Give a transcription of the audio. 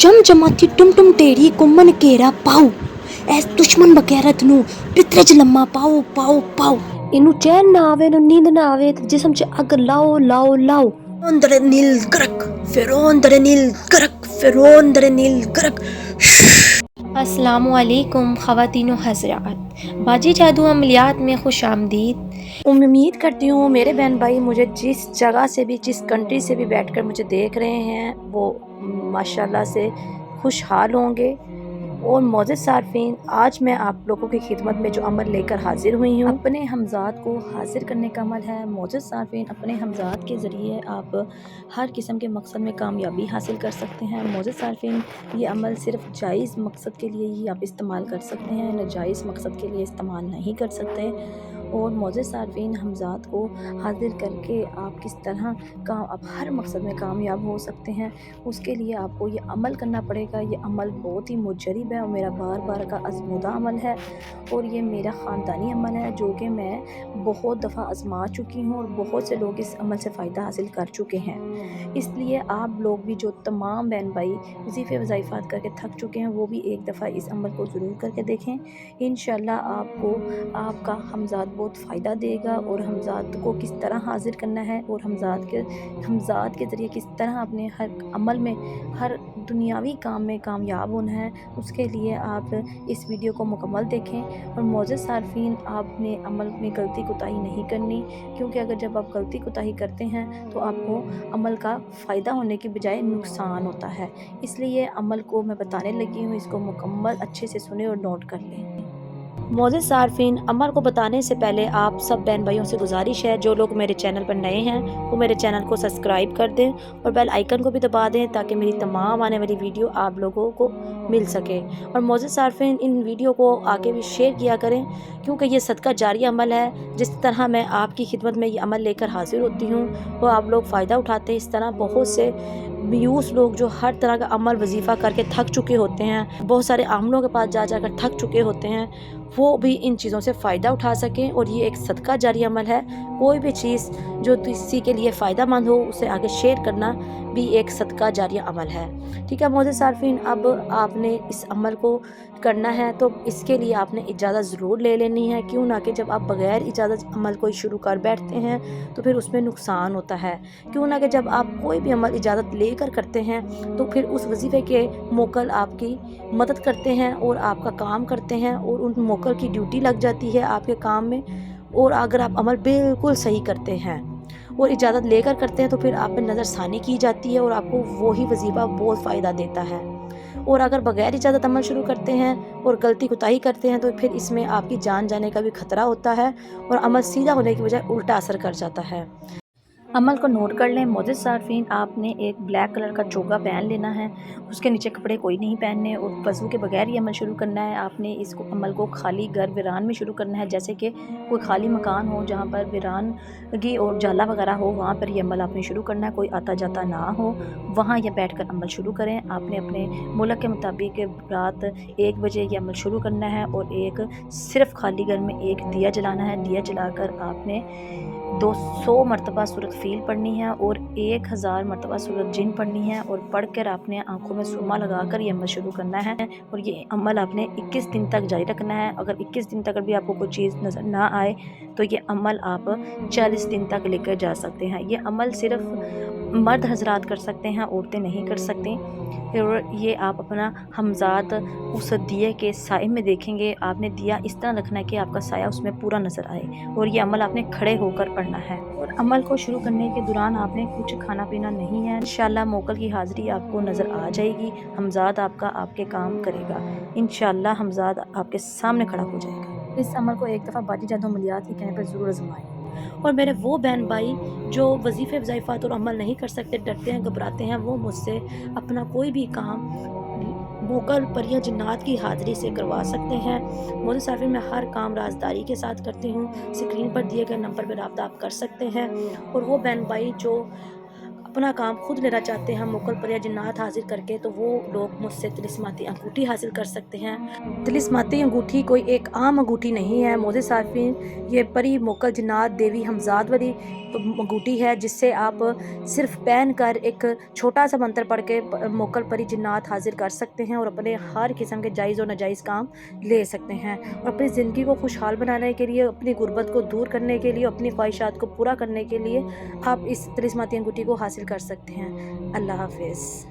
जम जमाती टुम टुम टेढ़ी कुम्मन केरा पाओ ਐਸ ਦੁਸ਼ਮਣ ਬਗੈਰਤ ਨੂੰ ਪਿੱਤਰੇ ਚ ਲੰਮਾ ਪਾਓ ਪਾਓ ਪਾਓ। ਇਹਨੂੰ ਚੈਨ ਨਾ ਆਵੇ, ਇਹਨੂੰ ਨੀਂਦ ਨਾ ਆਵੇ ਤੇ ਜਿਸਮ ਚ ਅੱਗ ਲਾਓ ਲਾਓ ਲਾਓ। ਅੰਦਰ ਨੀਲ ਕਰਕ ਫਿਰ ਅੰਦਰ ਨੀਲ ਕਰਕ ਫਿਰ ਅੰਦਰ ਨੀਲ ਕਰਕ। अस्सलामुअलैकुम ख़वातीन हज़रात, बाजी जादू अमलियात में खुश आमदीद। उम्मीद करती हूँ मेरे बहन भाई मुझे जिस जगह से भी, जिस कंट्री से भी बैठकर मुझे देख रहे हैं वो माशाल्लाह से खुशहाल होंगे। और मौजूद सार्फिन, आज मैं आप लोगों की खिदमत में जो अमल लेकर हाजिर हुई हूँ, अपने हमजाद को हाजिर करने का अमल है। मौजूद सार्फिन, अपने हमजाद के ज़रिए आप हर किस्म के मकसद में कामयाबी हासिल कर सकते हैं। मौजूद सार्फिन, ये अमल सिर्फ जायज़ मकसद के लिए ही आप इस्तेमाल कर सकते हैं, नाजायज़ मकसद के लिए इस्तेमाल नहीं कर सकते। और मौजूद सार्फिन, हमजाद को हाजिर करके आप किस तरह आप हर मकसद में कामयाब हो सकते हैं, उसके लिए आपको ये अमल करना पड़ेगा। ये अमल बहुत ही मुजरिब है और मेरा बार बार का आजमूदा अमल है और ये मेरा ख़ानदानी अमल है जो कि मैं बहुत दफ़ा आजमा चुकी हूँ और बहुत से लोग इस अमल से फ़ायदा हासिल कर चुके हैं। इसलिए आप लोग भी, जो तमाम बहन भाई वज़ीफ़े वज़ाइफ़ात करके थक चुके हैं, वो भी एक दफ़ा इस अमल को ज़रूर करके देखें। इंशाअल्लाह आपको आपका हमजाद बहुत फ़ायदा देगा। और हमजाद को किस तरह हाजिर करना है और हमजाद के ज़रिए किस तरह अपने हर अमल में, हर दुनियावी काम में कामयाब होना है, उसके लिए आप इस वीडियो को मुकम्मल देखें। और मौजूद सार्फिन, आपने अमल में गलती कोताही नहीं करनी, क्योंकि अगर जब आप गलती कोताही करते हैं तो आपको अमल का फ़ायदा होने की बजाय नुकसान होता है। इसलिए अमल को मैं बताने लगी हूँ, इसको मुकम्मल अच्छे से सुने और नोट कर लें। मौजूद सार्फिन, अमल को बताने से पहले आप सब बहन भाइयों से गुजारिश है, जो लोग मेरे चैनल पर नए हैं वो मेरे चैनल को सब्सक्राइब कर दें और बेल आइकन को भी दबा दें ताकि मेरी तमाम आने वाली वीडियो आप लोगों को मिल सके। और मौजूद सार्फिन, इन वीडियो को आगे भी शेयर किया करें, क्योंकि ये सदका जारी अमल है। जिस तरह मैं आपकी खिदमत में ये अमल लेकर हाजिर होती हूँ वो आप लोग फ़ायदा उठाते हैं। इस तरह बहुत से मायूस लोग जो हर तरह का अमल वजीफ़ा करके थक चुके होते हैं, बहुत सारे आमलों के पास जा जाकर थक चुके होते हैं, वो भी इन चीज़ों से फ़ायदा उठा सकें। और ये एक सदका जारी अमल है। कोई भी चीज़ जो किसी के लिए फ़ायदा मंद हो उसे आगे शेयर करना भी एक सदका जारिया अमल है। ठीक है मौजूद सार्फिन, अब आपने इस अमल को करना है तो इसके लिए आपने इजाज़त ज़रूर ले लेनी है। क्यों ना कि जब आप बग़ैर इजाज़त अमल को शुरू कर बैठते हैं तो फिर उसमें नुकसान होता है। क्यों ना कि जब आप कोई भी अमल इजाज़त लेकर करते हैं तो फिर उस वजीफ़े के मोकल आपकी मदद करते हैं और आपका काम करते हैं और उन मोकल की ड्यूटी लग जाती है आपके काम में। और अगर आप अमल बिल्कुल सही करते हैं और इजाज़त लेकर करते हैं तो फिर आप पे नज़र सानी की जाती है और आपको वही वजीफ़ा बहुत फ़ायदा देता है। और अगर बग़ैर इजाज़त अमल शुरू करते हैं और गलती कोताही करते हैं तो फिर इसमें आपकी जान जाने का भी ख़तरा होता है और अमल सीधा होने की बजाय उल्टा असर कर जाता है। अमल को नोट कर लें। मौजूद सार्फिन, आपने एक ब्लैक कलर का चोगा पहन लेना है, उसके नीचे कपड़े कोई नहीं पहनने और वज़ू के बगैर ये अमल शुरू करना है। आपने इसको अमल को खाली घर वीरान में शुरू करना है, जैसे कि कोई खाली मकान हो जहाँ पर वीरानगी और जाला वगैरह हो, वहाँ पर ये अमल आपने शुरू करना है। कोई आता जाता ना हो, वहाँ या बैठ कर अमल शुरू करें। आपने अपने मुल्क के मुताबिक रात 1 बजे ये अमल शुरू करना है और एक सिर्फ़ खाली घर में एक दिया जलाना है। दिया जलाकर आपने 200 मरतबा सूरत फ़ील पढ़नी है और 1000 मरतबा सूरत जिन पढ़नी है और पढ़कर आपने आंखों में सुरमा लगाकर ये अमल शुरू करना है। और ये अमल आपने 21 दिन तक जारी रखना है। अगर 21 दिन तक भी आपको कोई चीज़ नज़र ना आए तो ये अमल आप 40 दिन तक लेकर जा सकते हैं। ये अमल सिर्फ़ मर्द हजरात कर सकते हैं, औरतें नहीं कर सकती। और ये आप अपना हमजाद उस दिए के साए में देखेंगे। आपने दिया इस तरह रखना है कि आपका साया उसमें पूरा नज़र आए और ये अमल आपने खड़े होकर पढ़ना है। और अमल को शुरू करने के दौरान आपने कुछ खाना पीना नहीं है। इंशाअल्लाह मोकल की हाज़िरी आपको नज़र आ जाएगी, हमजाद आपका आपके काम करेगा। इंशाअल्लाह हमजाद आपके सामने खड़ा हो जाएगा। इस अमल को एक दफ़ा बाजी जादू अमलियात के कहने पर ज़रूर आज़माएं। और मेरे वो बहन भाई जो वजीफ़े वज़ाइफ़ात और अमल नहीं कर सकते, डरते हैं, घबराते हैं, वो मुझसे अपना कोई भी काम मोकल परियां जिन्नात की हाज़िरी से करवा सकते हैं। मौजूद सार्फिन, मैं हर काम राजदारी के साथ करती हूँ। स्क्रीन पर दिए गए नंबर पर राब्ता आप कर सकते हैं। और वो बहन भाई जो اپنا کام خود لینا چاہتے ہیں موکل پر یا جنات حاضر کر کے، تو وہ لوگ مجھ سے طلسماتی انگوٹھی حاصل کر سکتے ہیں۔ طلسماتی انگوٹھی کوئی ایک عام انگوٹھی نہیں ہے معزز صارفین، یہ پری موکل جنات دیوی ہمزاد والی انگوٹھی ہے، جس سے آپ صرف پہن کر ایک چھوٹا سا منتر پڑھ کے موکل پری جنات حاضر کر سکتے ہیں اور اپنے ہر قسم کے جائز و ناجائز کام لے سکتے ہیں، اور اپنی زندگی کو خوشحال بنانے کے لیے، اپنی غربت کو دور کرنے کے لیے، اپنی خواہشات کو پورا کرنے کے لیے آپ اس طلسماتی انگوٹھی کو حاصل کر سکتے ہیں۔ اللہ حافظ۔